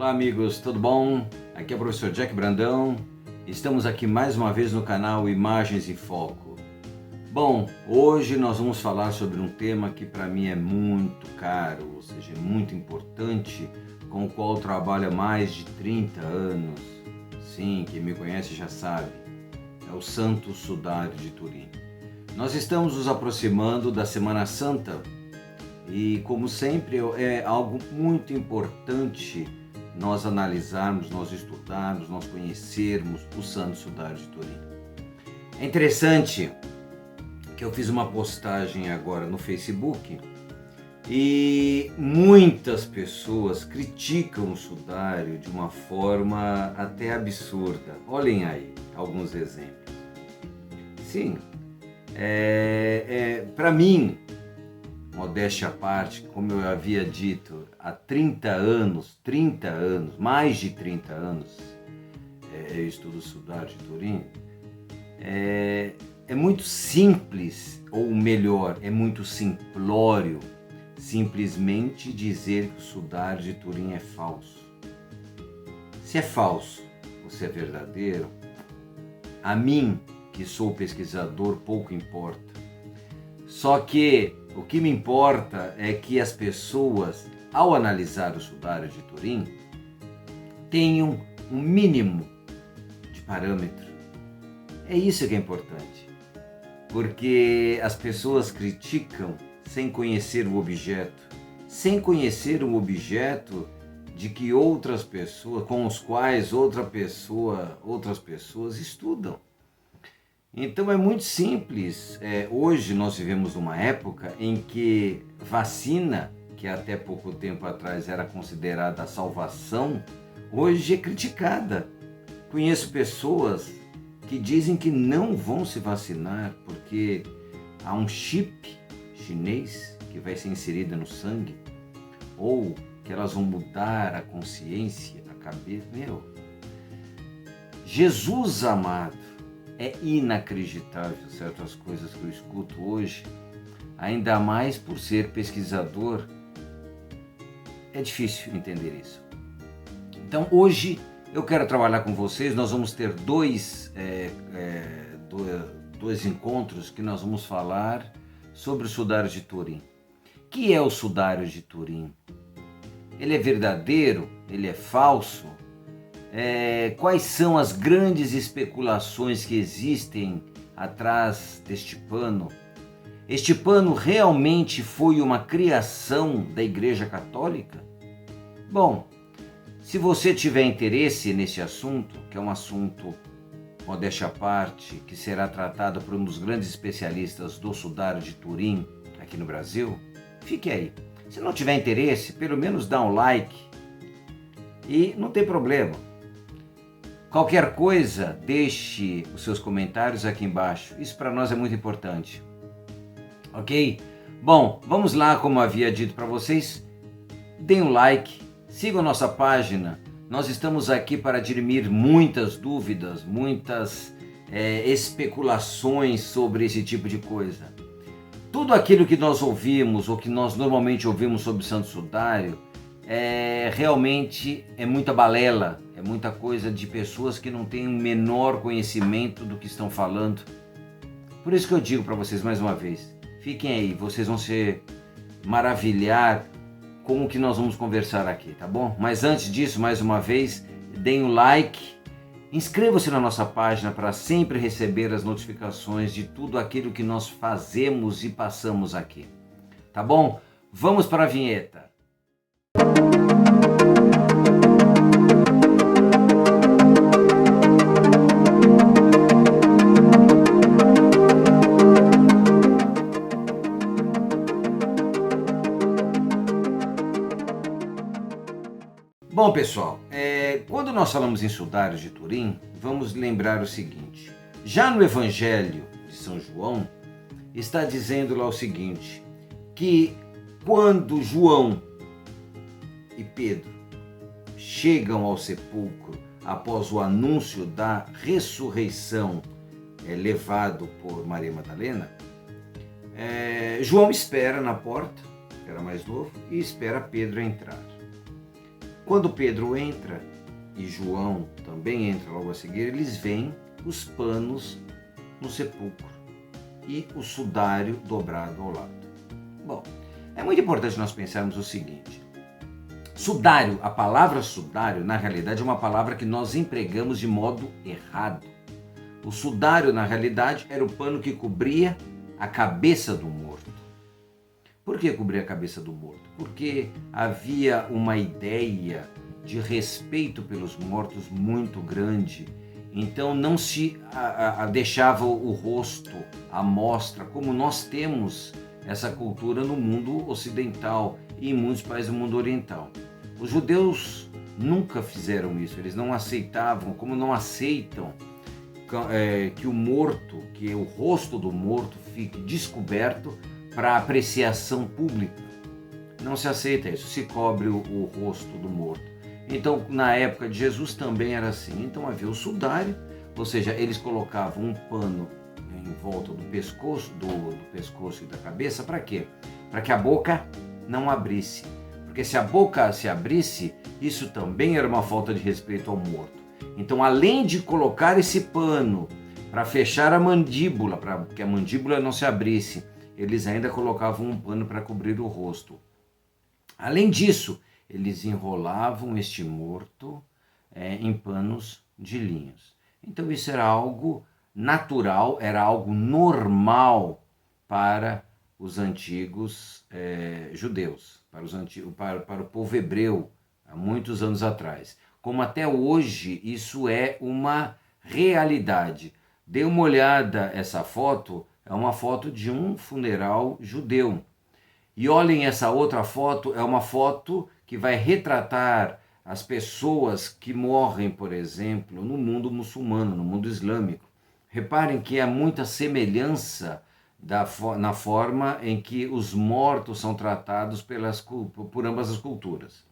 Olá amigos, tudo bom? Aqui é o professor Jack Brandão. Estamos aqui mais uma vez no canal Imagens em Foco. Bom, hoje nós vamos falar sobre um tema que para mim é muito caro, ou seja, é muito importante, com o qual eu trabalho há mais de 30 anos. Sim, quem me conhece já sabe, é o Santo Sudário de Turim. Nós estamos nos aproximando da Semana Santa e, como sempre, é algo muito importante nós analisarmos, nós estudarmos, nós conhecermos o Santo Sudário de Turim. É interessante que eu fiz uma postagem agora no Facebook e muitas pessoas criticam o sudário de uma forma até absurda. Olhem aí alguns exemplos. Sim, para mim, modéstia à parte, como eu havia dito, há 30 anos, mais de 30 anos, eu estudo o Sudário de Turim, é muito simples, ou melhor, é muito simplório, simplesmente dizer que o Sudário de Turim é falso. Se é falso ou se é verdadeiro, a mim, que sou pesquisador, pouco importa. Só que o que me importa é que as pessoas, ao analisar o Sudário de Turim, tenham um mínimo de parâmetro. É isso que é importante, porque as pessoas criticam sem conhecer o objeto, de que outras pessoas, com os quais outras pessoas estudam. Então é muito simples. Hoje nós vivemos uma época em que vacina, que até pouco tempo atrás era considerada a salvação, hoje é criticada. Conheço pessoas que dizem que não vão se vacinar porque há um chip chinês que vai ser inserido no sangue, ou que elas vão mudar a consciência, a cabeça. Jesus amado, é inacreditável certas coisas que eu escuto hoje, ainda mais por ser pesquisador, é difícil entender isso. Então hoje eu quero trabalhar com vocês, nós vamos ter dois encontros que nós vamos falar sobre o Sudário de Turim. O que é o Sudário de Turim? Ele é verdadeiro? Ele é falso? Quais são as grandes especulações que existem atrás deste pano? Este pano realmente foi uma criação da Igreja Católica? Bom, se você tiver interesse nesse assunto, que é um assunto, modéstia à parte, que será tratado por um dos grandes especialistas do Sudário de Turim aqui no Brasil, fique aí. Se não tiver interesse, pelo menos dá um like e não tem problema. Qualquer coisa, deixe os seus comentários aqui embaixo. Isso para nós é muito importante. Ok? Bom, vamos lá, como havia dito para vocês. Deem um like, sigam nossa página. Nós estamos aqui para dirimir muitas dúvidas, muitas especulações sobre esse tipo de coisa. Tudo aquilo que nós ouvimos, ou que nós normalmente ouvimos sobre o Santo Sudário, realmente é muita balela, é muita coisa de pessoas que não têm o menor conhecimento do que estão falando. Por isso que eu digo para vocês mais uma vez, fiquem aí, vocês vão se maravilhar com o que nós vamos conversar aqui, tá bom? Mas antes disso, mais uma vez, deem o like, inscreva-se na nossa página para sempre receber as notificações de tudo aquilo que nós fazemos e passamos aqui, tá bom? Vamos para a vinheta. Bom, pessoal, quando nós falamos em Sudário de Turim, vamos lembrar o seguinte. Já no Evangelho de São João, está dizendo lá o seguinte, que quando João e Pedro chegam ao sepulcro após o anúncio da ressurreição levado por Maria Madalena, João espera na porta, era mais novo, e espera Pedro entrar. Quando Pedro entra, e João também entra logo a seguir, eles veem os panos no sepulcro e o sudário dobrado ao lado. Bom, é muito importante nós pensarmos o seguinte: sudário, a palavra sudário, na realidade, é uma palavra que nós empregamos de modo errado. O sudário, na realidade, era o pano que cobria a cabeça do morto. Por que cobrir a cabeça do morto? Porque havia uma ideia de respeito pelos mortos muito grande. Então não se deixava o rosto à mostra, como nós temos essa cultura no mundo ocidental e em muitos países do mundo oriental. Os judeus nunca fizeram isso, eles não aceitavam, como não aceitam que o morto, que o rosto do morto fique descoberto para apreciação pública. Não se aceita isso, se cobre o rosto do morto. Então, na época de Jesus também era assim. Então havia o sudário, ou seja, eles colocavam um pano em volta do pescoço, do pescoço e da cabeça, para quê? Para que a boca não abrisse. Porque se a boca se abrisse, isso também era uma falta de respeito ao morto. Então, além de colocar esse pano para fechar a mandíbula, para que a mandíbula não se abrisse, eles ainda colocavam um pano para cobrir o rosto. Além disso, eles enrolavam este morto em panos de linhos. Então isso era algo natural, era algo normal para os antigos judeus, para o povo hebreu, há muitos anos atrás. Como até hoje isso é uma realidade. Dê uma olhada, essa foto é uma foto de um funeral judeu. E olhem essa outra foto, é uma foto que vai retratar as pessoas que morrem, por exemplo, no mundo muçulmano, no mundo islâmico. Reparem que há muita semelhança na forma em que os mortos são tratados por ambas as culturas.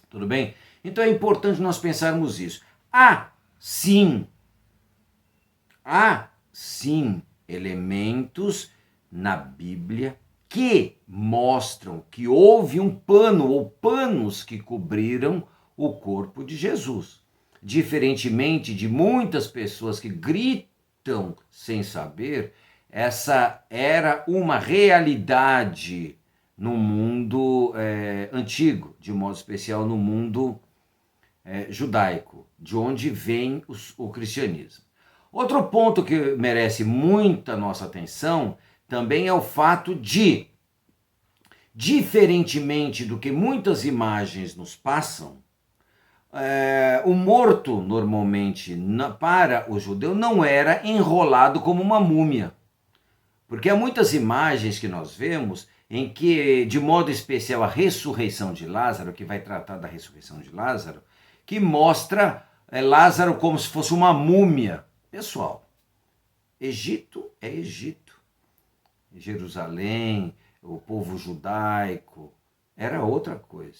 Tudo bem? Então é importante nós pensarmos isso. Há sim elementos na Bíblia que mostram que houve um pano ou panos que cobriram o corpo de Jesus. Diferentemente de muitas pessoas que gritam sem saber, essa era uma realidade no mundo antigo, de modo especial no mundo judaico, de onde vem o cristianismo. Outro ponto que merece muita nossa atenção também é o fato de, diferentemente do que muitas imagens nos passam, o morto, normalmente, para o judeu, não era enrolado como uma múmia. Porque há muitas imagens que nós vemos em que, de modo especial, a ressurreição de Lázaro, que vai tratar da ressurreição de Lázaro, que mostra Lázaro como se fosse uma múmia. Pessoal, Egito é Egito. Jerusalém, o povo judaico, era outra coisa.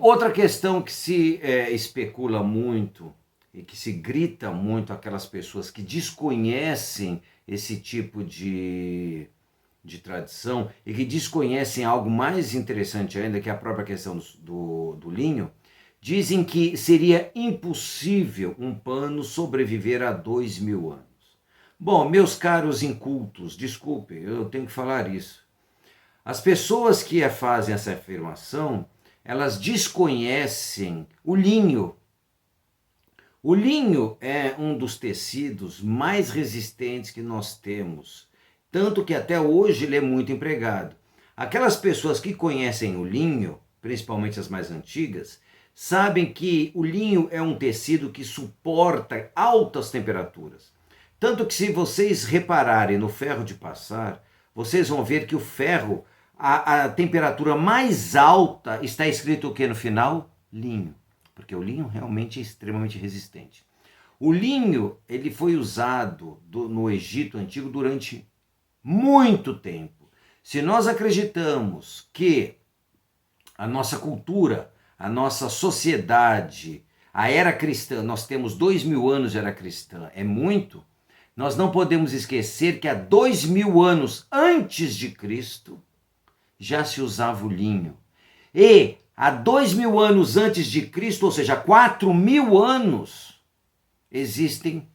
Outra questão que se especula muito e que se grita muito aquelas pessoas que desconhecem esse tipo de tradição e que desconhecem algo mais interessante ainda, que é a própria questão do linho, dizem que seria impossível um pano sobreviver a 2000 anos. Bom, meus caros incultos, desculpe, eu tenho que falar isso. As pessoas que fazem essa afirmação, elas desconhecem o linho. O linho é um dos tecidos mais resistentes que nós temos, tanto que até hoje ele é muito empregado. Aquelas pessoas que conhecem o linho, principalmente as mais antigas, sabem que o linho é um tecido que suporta altas temperaturas. Tanto que se vocês repararem no ferro de passar, vocês vão ver que o ferro, a temperatura mais alta, está escrito o que no final? Linho. Porque o linho realmente é extremamente resistente. O linho, ele foi usado no Egito Antigo durante muito tempo. Se nós acreditamos que a nossa cultura, a nossa sociedade, a era cristã, nós temos 2000 anos de era cristã, é muito, nós não podemos esquecer que há 2000 anos antes de Cristo já se usava o linho. E há 2000 anos antes de Cristo, ou seja, 4000 anos, existem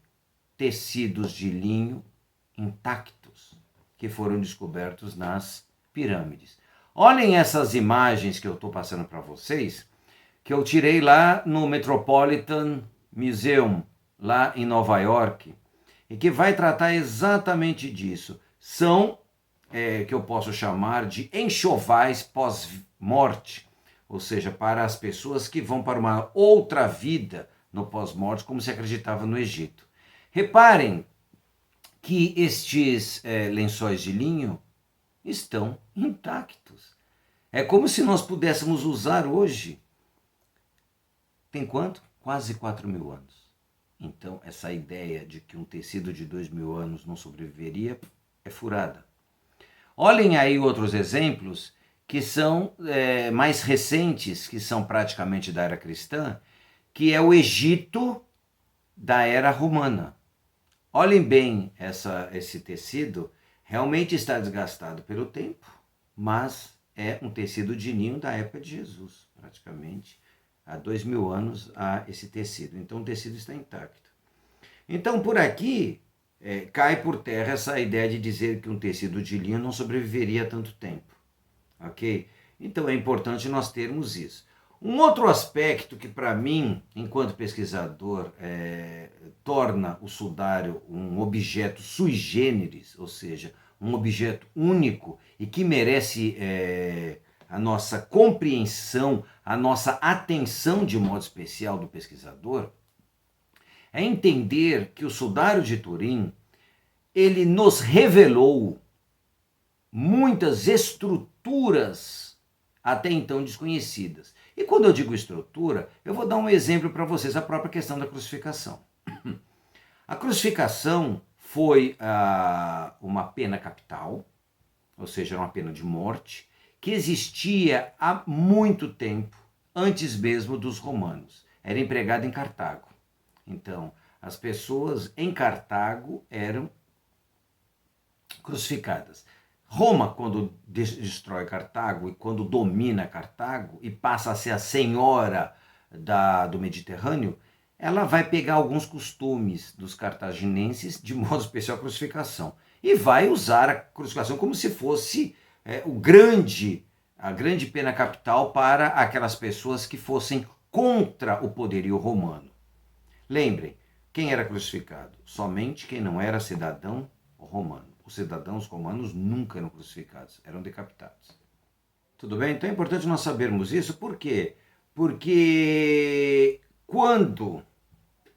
tecidos de linho intactos que foram descobertos nas pirâmides. Olhem essas imagens que eu estou passando para vocês, que eu tirei lá no Metropolitan Museum, lá em Nova York, e que vai tratar exatamente disso. São, que eu posso chamar de enxovais pós-morte, ou seja, para as pessoas que vão para uma outra vida no pós-morte, como se acreditava no Egito. Reparem que estes lençóis de linho estão intactos. É como se nós pudéssemos usar hoje. Tem quanto? Quase 4000 anos. Então, essa ideia de que um tecido de 2000 anos não sobreviveria é furada. Olhem aí outros exemplos que são mais recentes, que são praticamente da era cristã, que é o Egito da era romana. Olhem bem esse tecido, realmente está desgastado pelo tempo, mas é um tecido de ninho da época de Jesus, praticamente. Há 2000 anos há esse tecido, então o tecido está intacto. Então por aqui cai por terra essa ideia de dizer que um tecido de linho não sobreviveria a tanto tempo, ok? Então é importante nós termos isso. Um outro aspecto que para mim, enquanto pesquisador, torna o sudário um objeto sui generis, ou seja, um objeto único e que merece a nossa compreensão, a nossa atenção de modo especial do pesquisador, é entender que o sudário de Turim, ele nos revelou muitas estruturas até então desconhecidas. E quando eu digo estrutura, eu vou dar um exemplo para vocês, a própria questão da crucificação. A crucificação foi uma pena capital, ou seja, uma pena de morte, que existia há muito tempo, antes mesmo dos romanos. Era empregada em Cartago. Então, as pessoas em Cartago eram crucificadas. Roma, quando destrói Cartago e quando domina Cartago e passa a ser a senhora do Mediterrâneo, ela vai pegar alguns costumes dos cartaginenses, de modo especial a crucificação, e vai usar a crucificação como se fosse a grande pena capital para aquelas pessoas que fossem contra o poderio romano. Lembrem, quem era crucificado? Somente quem não era cidadão romano. Os cidadãos romanos nunca eram crucificados, eram decapitados. Tudo bem? Então é importante nós sabermos isso. Por quê? Porque quando,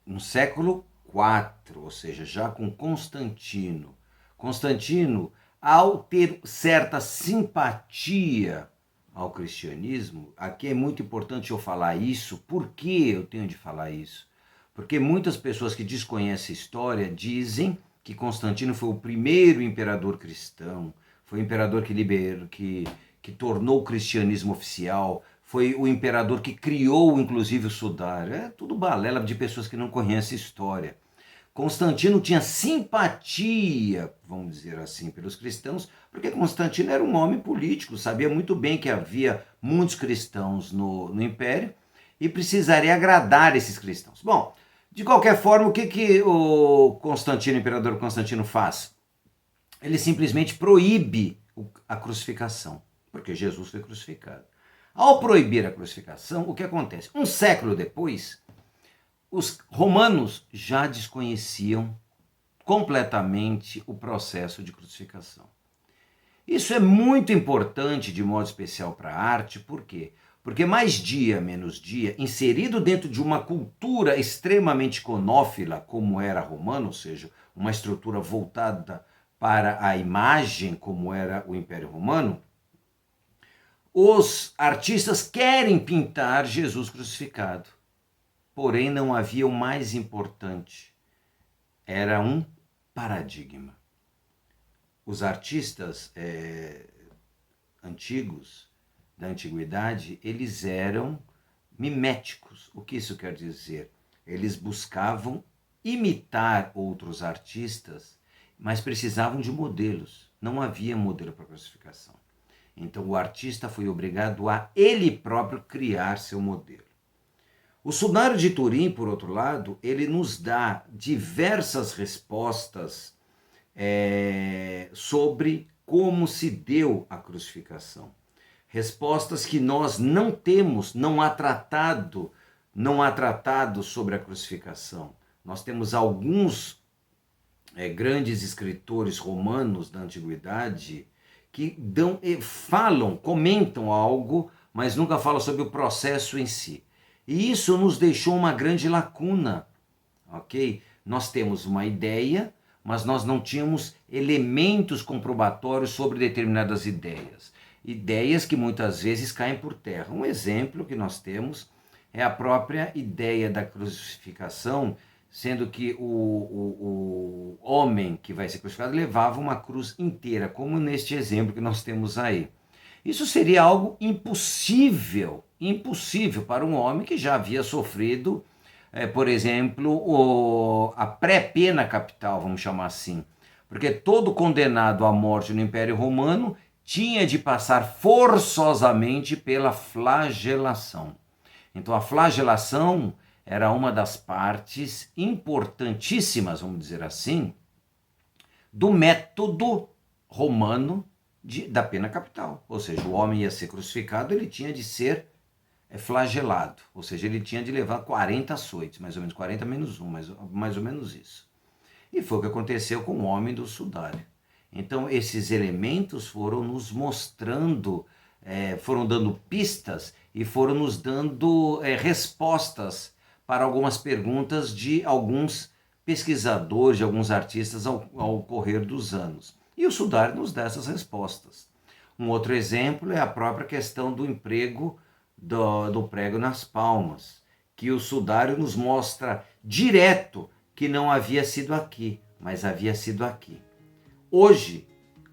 no século IV, ou seja, já com Constantino, ao ter certa simpatia ao cristianismo, aqui é muito importante eu falar isso. Por que eu tenho de falar isso? Porque muitas pessoas que desconhecem a história dizem que Constantino foi o primeiro imperador cristão, foi o imperador que tornou o cristianismo oficial, foi o imperador que criou inclusive o sudário. É tudo balela de pessoas que não conhecem a história. Constantino tinha simpatia, vamos dizer assim, pelos cristãos, porque Constantino era um homem político, sabia muito bem que havia muitos cristãos no Império e precisaria agradar esses cristãos. Bom, de qualquer forma, o que o imperador Constantino faz? Ele simplesmente proíbe a crucificação, porque Jesus foi crucificado. Ao proibir a crucificação, o que acontece? Um século depois, os romanos já desconheciam completamente o processo de crucificação. Isso é muito importante de modo especial para a arte, por quê? Porque mais dia, menos dia, inserido dentro de uma cultura extremamente iconófila, como era a romana, ou seja, uma estrutura voltada para a imagem, como era o Império Romano, os artistas querem pintar Jesus crucificado. Porém, não havia o mais importante. Era um paradigma. Os artistas antigos, da antiguidade, eles eram miméticos. O que isso quer dizer? Eles buscavam imitar outros artistas, mas precisavam de modelos. Não havia modelo para crucificação. Então o artista foi obrigado a ele próprio criar seu modelo. O Sudário de Turim, por outro lado, ele nos dá diversas respostas sobre como se deu a crucificação. Respostas que nós não temos, não há tratado sobre a crucificação. Nós temos alguns grandes escritores romanos da antiguidade que comentam algo, mas nunca falam sobre o processo em si. E isso nos deixou uma grande lacuna, ok? Nós temos uma ideia, mas nós não tínhamos elementos comprobatórios sobre determinadas ideias. Ideias que muitas vezes caem por terra. Um exemplo que nós temos é a própria ideia da crucificação, sendo que o homem que vai ser crucificado levava uma cruz inteira, como neste exemplo que nós temos aí. Isso seria algo impossível para um homem que já havia sofrido, por exemplo, a pré-pena capital, vamos chamar assim. Porque todo condenado à morte no Império Romano tinha de passar forçosamente pela flagelação. Então a flagelação era uma das partes importantíssimas, vamos dizer assim, do método romano da pena capital. Ou seja, o homem ia ser crucificado, ele tinha de ser flagelado. Ou seja, ele tinha de levar 40 açoites, mais ou menos 40 menos 1, mais ou menos isso. E foi o que aconteceu com o homem do Sudário. Então esses elementos foram nos mostrando, foram dando pistas e foram nos dando respostas para algumas perguntas de alguns pesquisadores, de alguns artistas ao correr dos anos. E o Sudário nos dá essas respostas. Um outro exemplo é a própria questão do emprego do prego nas palmas, que o Sudário nos mostra direto que não havia sido aqui, mas havia sido aqui. Hoje,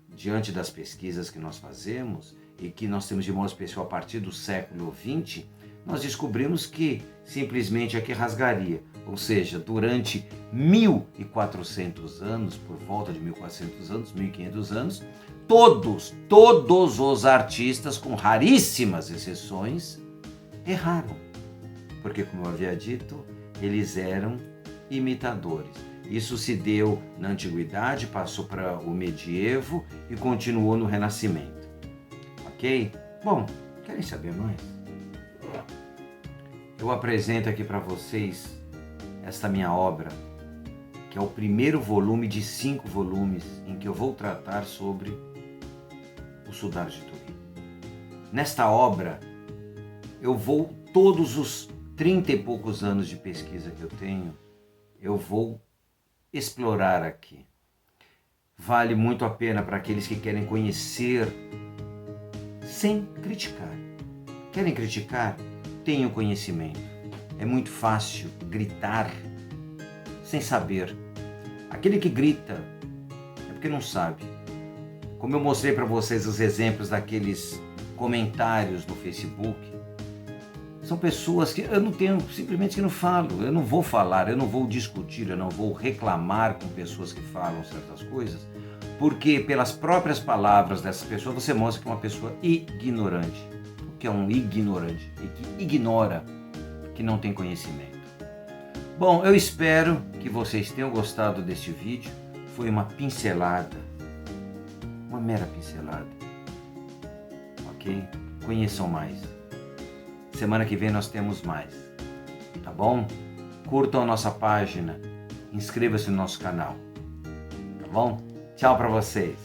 diante das pesquisas que nós fazemos, e que nós temos de modo especial a partir do século XX, nós descobrimos que simplesmente aqui rasgaria. Ou seja, durante 1.400 anos, por volta de 1.400 anos, 1.500 anos, todos os artistas, com raríssimas exceções, erraram. Porque, como eu havia dito, eles eram imitadores. Isso se deu na Antiguidade, passou para o Medievo e continuou no Renascimento. Ok? Bom, querem saber mais? Eu apresento aqui para vocês esta minha obra, que é o primeiro volume de 5 volumes em que eu vou tratar sobre o Sudário de Turim. Nesta obra, eu vou, todos os 30 e poucos anos de pesquisa que eu tenho, eu vou explorar aqui. Vale muito a pena para aqueles que querem conhecer sem criticar. Querem criticar? Tenham conhecimento. É muito fácil gritar sem saber. Aquele que grita é porque não sabe. Como eu mostrei para vocês os exemplos daqueles comentários no Facebook, são pessoas que eu não tenho, simplesmente que não falo. Eu não vou falar, eu não vou discutir, eu não vou reclamar com pessoas que falam certas coisas, porque pelas próprias palavras dessas pessoas você mostra que é uma pessoa ignorante. O que é um ignorante? E que ignora, que não tem conhecimento. Bom, eu espero que vocês tenham gostado deste vídeo. Foi uma pincelada, uma mera pincelada, ok? Conheçam mais. Semana que vem nós temos mais, tá bom? Curtam a nossa página, inscreva-se no nosso canal, tá bom? Tchau para vocês!